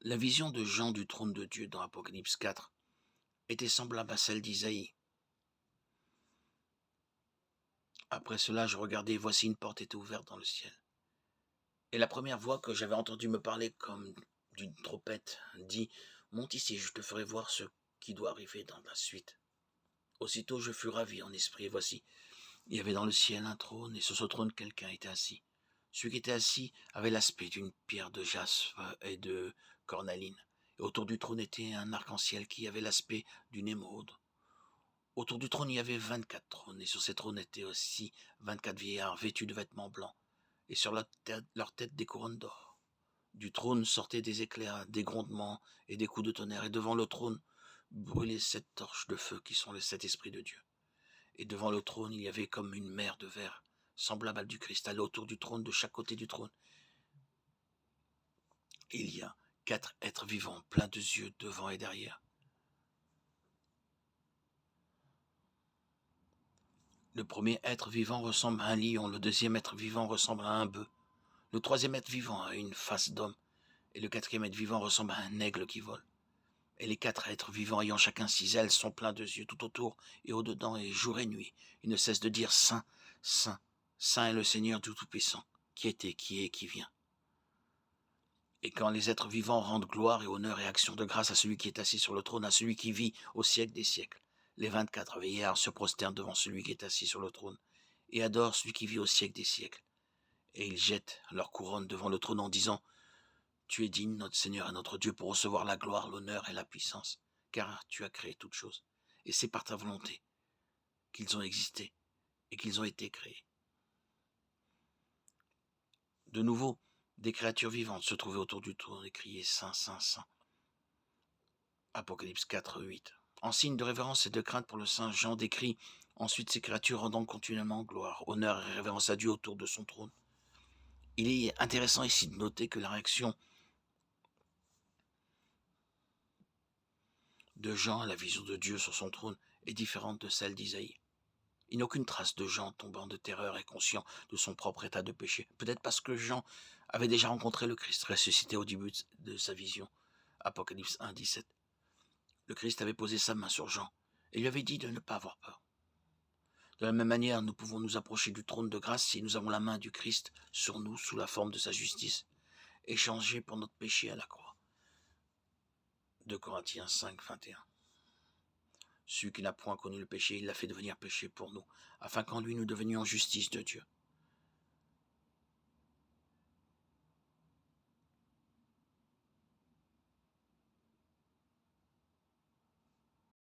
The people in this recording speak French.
La vision de Jean du trône de Dieu dans Apocalypse 4 était semblable à celle d'Isaïe. Après cela, je regardai, et voici une porte était ouverte dans le ciel. Et la première voix que j'avais entendue me parler comme d'une trompette dit « Monte ici, je te ferai voir ce qui doit arriver dans la suite. » Aussitôt je fus ravi en esprit, et voici, il y avait dans le ciel un trône, et sur ce trône quelqu'un était assis. Celui qui était assis avait l'aspect d'une pierre de jaspe et de cornaline. Et autour du trône était un arc-en-ciel qui avait l'aspect d'une émeraude. Autour du trône, il y avait 24 trônes, et sur ces trônes étaient aussi 24 vieillards vêtus de vêtements blancs, et sur leur tête des couronnes d'or. Du trône sortaient des éclairs, des grondements et des coups de tonnerre, et devant le trône brûlaient 7 torches de feu qui sont les 7 esprits de Dieu. Et devant le trône, il y avait comme une mer de verre, semblable à du cristal, autour du trône, de chaque côté du trône. Il y a 4 êtres vivants, pleins de yeux devant et derrière. Le premier être vivant ressemble à un lion, le deuxième être vivant ressemble à un bœuf, le troisième être vivant a une face d'homme, et le quatrième être vivant ressemble à un aigle qui vole. Et les 4 êtres vivants ayant chacun 6 ailes sont pleins de yeux tout autour et au-dedans, et jour et nuit, ils ne cessent de dire « Saint, Saint, Saint est le Seigneur du Tout-Puissant, qui était, qui est et qui vient. » Et quand les êtres vivants rendent gloire et honneur et action de grâce à celui qui est assis sur le trône, à celui qui vit au siècle des siècles, les 24 vieillards se prosternent devant celui qui est assis sur le trône et adorent celui qui vit au siècle des siècles. Et ils jettent leur couronne devant le trône en disant « Tu es digne, notre Seigneur et notre Dieu, pour recevoir la gloire, l'honneur et la puissance, car tu as créé toutes choses. Et c'est par ta volonté qu'ils ont existé et qu'ils ont été créés. » De nouveau, des créatures vivantes se trouvaient autour du trône et criaient « Saint, Saint, Saint ». Apocalypse 4, 8. En signe de révérence et de crainte pour le Saint Jean décrit ensuite ces créatures rendant continuellement gloire, honneur et révérence à Dieu autour de son trône. Il est intéressant ici de noter que la réaction de Jean à la vision de Dieu sur son trône est différente de celle d'Isaïe. Il n'y a aucune trace de Jean tombant de terreur et conscient de son propre état de péché. Peut-être parce que Jean avait déjà rencontré le Christ ressuscité au début de sa vision. Apocalypse 1, 17. Le Christ avait posé sa main sur Jean et lui avait dit de ne pas avoir peur. De la même manière, nous pouvons nous approcher du trône de grâce si nous avons la main du Christ sur nous sous la forme de sa justice, échangée pour notre péché à la croix. 2 Corinthiens 5, 21. Celui qui n'a point connu le péché, il l'a fait devenir péché pour nous, afin qu'en lui nous devenions justice de Dieu.